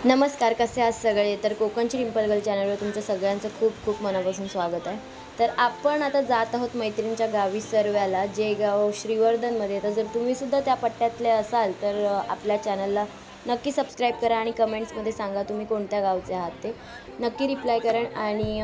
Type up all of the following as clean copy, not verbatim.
नमस्कार, कसे आहात सगळे? तर कोकणची डिंपल गर्ल चॅनलवर तुमचं सगळ्यांचं खूप खूप मनापासून स्वागत आहे. तर आपण आता जात आहोत मैत्रिणींच्या गावी सर्व्याला, जे गाव श्रीवर्धनमध्ये. तर जर तुम्हीसुद्धा त्या पट्ट्यातले असाल तर आपल्या चॅनलला नक्की सबस्क्राईब करा आणि कमेंट्समध्ये सांगा तुम्ही कोणत्या गावचे आहात ते. नक्की रिप्लाय करा. आणि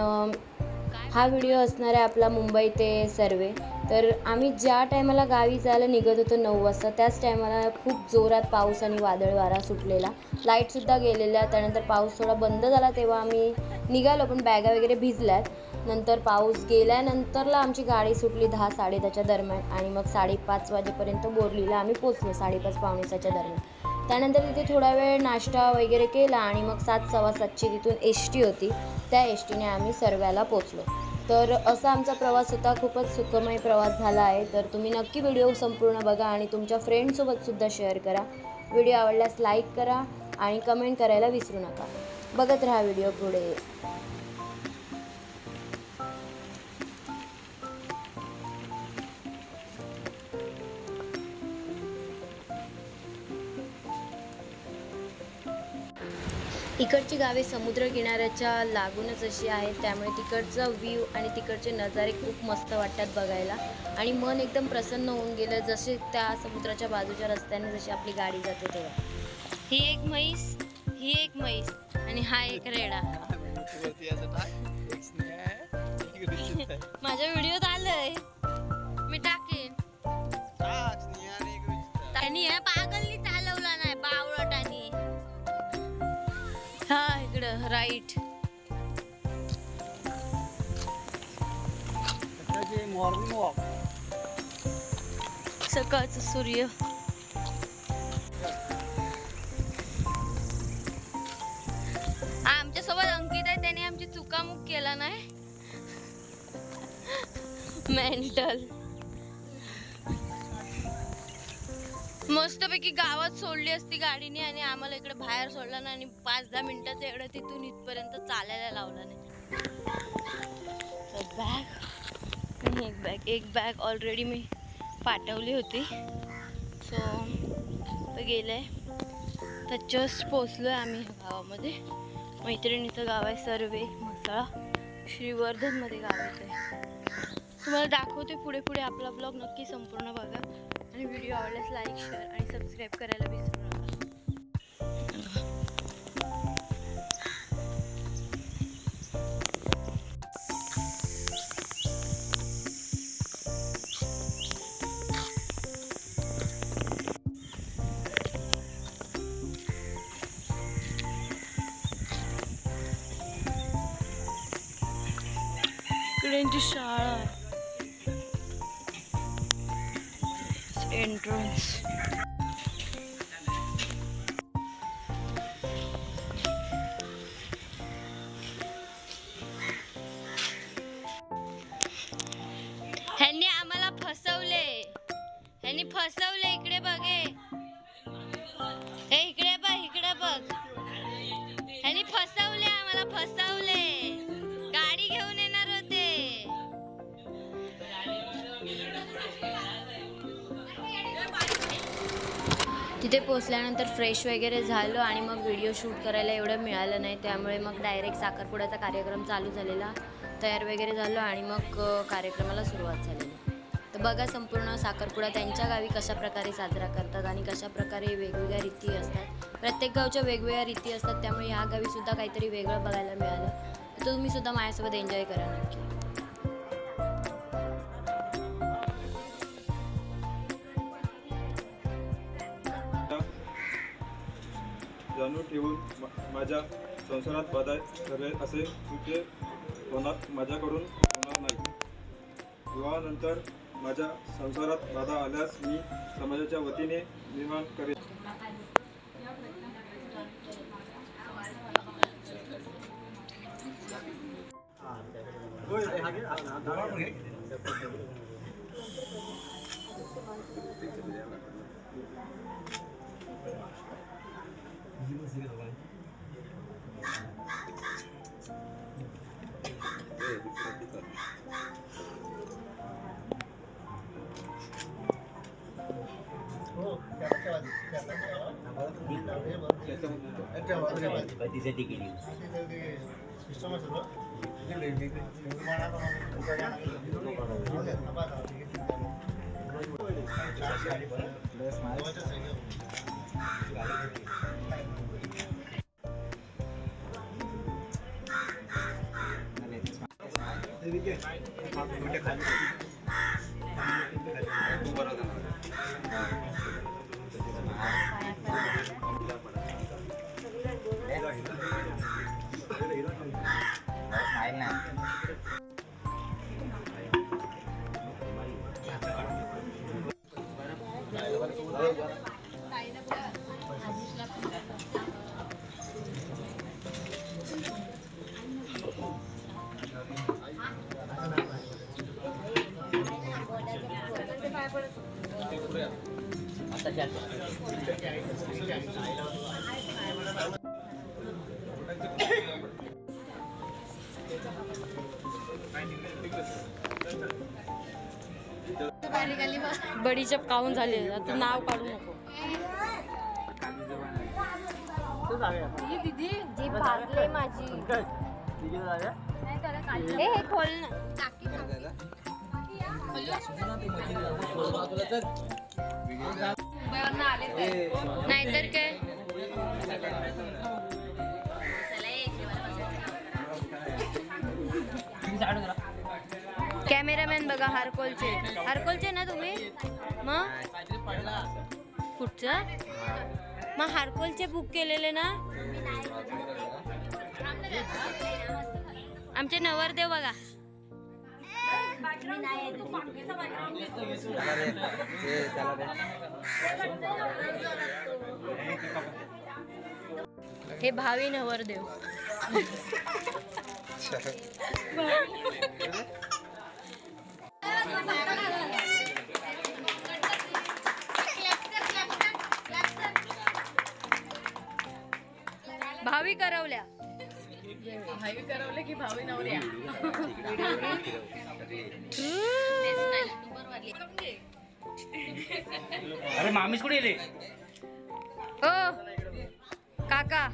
हा व्हिडिओ असणार आहे आपला मुंबई ते सर्वे. तर आम्ही ज्या टायमाला गावी जायला निघत होतो 9 वाजता, त्याच टायमाला खूप जोरात पाऊस आणि वादळ वारा सुटलेला. लाईटसुद्धा गेलेल्या. त्यानंतर पाऊस थोडा बंद झाला तेव्हा आम्ही निघालो, पण बॅगा वगैरे भिजल्यात. नंतर पाऊस गेल्यानंतरला आमची गाडी सुटली 10-10:30च्या दरम्यान, आणि मग 5:30 वाजेपर्यंत बोरलीला आम्ही पोचलो, 5:30-5:45च्या दरम्यान. त्यानंतर तिथे थोडा वेळ नाश्ता वगैरे केला आणि मग 7-7:15ची तिथून एस टी होती, त्या एस टीने आम्ही सर्व्याला पोचलो. तर असा आमचा प्रवास होता. खूपच सुखमय प्रवास झाला आहे. तर तुम्ही नक्की व्हिडिओ संपूर्ण बघा आणि तुमच्या फ्रेंडसोबतसुद्धा शेअर करा. व्हिडिओ आवडल्यास लाईक करा आणि कमेंट करायला विसरू नका. बघत राहा व्हिडिओ पुढे. इकडची गावे समुद्रकिनाऱ्याच्या लागूनच अशी आहेत, त्यामुळे तिकडचा व्ह्यू आणि तिकडचे नजारे खूप मस्त वाटतात बघायला, आणि मन एकदम प्रसन्न होऊन गेलं जसे त्या समुद्राच्या बाजूच्या रस्त्याने जशी आपली गाडी जाते तेव्हा. ही एक म्हैस आणि हा एक रेडा. माझ्या व्हिडिओत आलंय, मी टाकेन. आणि पागलनी चालवला नाही, बावळटानी. हा इकडं राईट. Morning walk. सकाळचं सूर्य. आमच्यासोबत अंकित आहे, त्याने आमची चुकामुक केला नाही. मेंटल. मस्तपैकी गावात सोडली असती गाडीने आणि आम्हाला इकडे बाहेर सोडला ना, आणि 5-10 मिनिटाचं एवढं तिथून इथपर्यंत चालायला लावला नाही. बॅग आणि एक बॅग ऑलरेडी मी पाठवली होती. सो तो गेलंय. तर जस्ट पोचलोय आम्ही गावामध्ये. मैत्रिणीचं गाव आहे सर्वे, म्हसळा, श्रीवर्धनमध्ये गाव आहे. तुम्हाला दाखवते पुढे पुढे. आपला ब्लॉग नक्की संपूर्ण बघा आणि व्हिडिओ आवडल्यास लाईक, शेअर आणि सबस्क्राईब करायला विसरू नका. इकडे शाळा आहे, एंट्रन्स. ह्यांनी आम्हाला फसवले, इकडे बघे, इकडे बघ. ह्यांनी फसवले आम्हाला, गाडी घेऊन येणार होते. तिथे पोचल्यानंतर फ्रेश वगैरे झालो आणि मग व्हिडिओ शूट करायला एवढं मिळालं नाही, त्यामुळे मग डायरेक्ट साखरपुड्याचा कार्यक्रम चालू झालेला. तयार वगैरे झालो आणि मग कार्यक्रमाला सुरुवात झालेली. तर बघा संपूर्ण साखरपुडा त्यांच्या गावी कशा प्रकारे साजरा करतात आणि कशा प्रकारे वेगवेगळ्या रीती असतात. प्रत्येक गावच्या वेगवेगळ्या रीती असतात, त्यामुळे ह्या गावीसुद्धा काहीतरी वेगळं बघायला मिळालं. तर तुम्हीसुद्धा माझ्यासोबत एन्जॉय करा नक्की. जाणून ठेवून माझ्या संसारात बाधा ठरेल असे कृत्य माझ्याकडून होणार नाही. विवाहानंतर माझ्या संसारात बाधा आल्यास मी समाजाच्या वतीने निर्माण करेन. तिचे तिकीट बडीचप खाऊन झाले आता नाव काढू नको. जी भाजले माझी हे खोल ना. नाहीतर काय कॅमेरामॅन बघा हारकोलचे ना तुम्ही. मग कुठचं मग हारकोलचे बुक केलेले ना. आमचे नवरदेव बघा. हे भावी नवरदेव. भावी करवल्या. की भावी नवऱ्या. अरे मामीच कुठे गेले? ओ काका.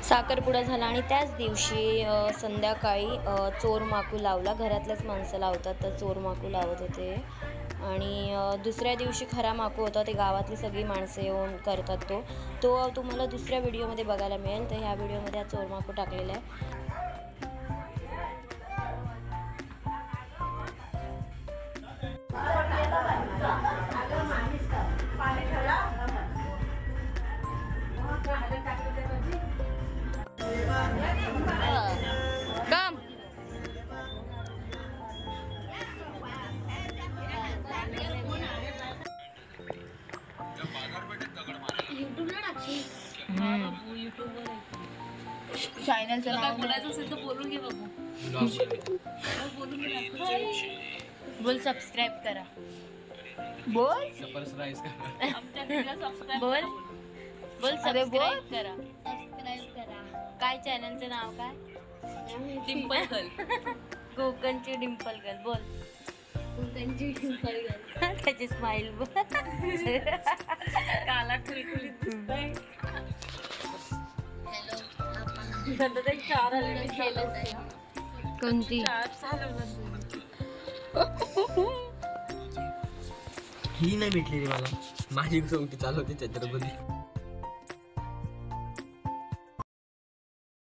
साखरपुडा झाला आणि त्याच दिवशी संध्याकाळी चोर माकू लावला. घरातल्याच माणसं लावतात तर चोर माकू लावत होते. आणि दुसऱ्या दिवशी खरा माकू होता. ते गावातली सगळी माणसं येऊन करतात. तो तुम्हाला दुसऱ्या व्हिडिओमध्ये बघायला मिळेल. तर ह्या व्हिडिओमध्ये हा चोर माकू टाकलेला आहे. कम चॅनलचं नाव बोलायचं असेल तर बोलून घे बघू. बोल सबस्क्राईब करा. बोल बोल बोल सबस्क्राईब करा. काय चॅनलचं नाव काय? Dimple girl. कोकणची डिंपल गर्ल. बोल कोकणची डिंपल गर्ल. त्याची स्माइल बघ. काला कुलकुलीत दिसतंय. कोणती ही नाही भेटली रे मला. माझी चौकी चालू होती छत्रपती.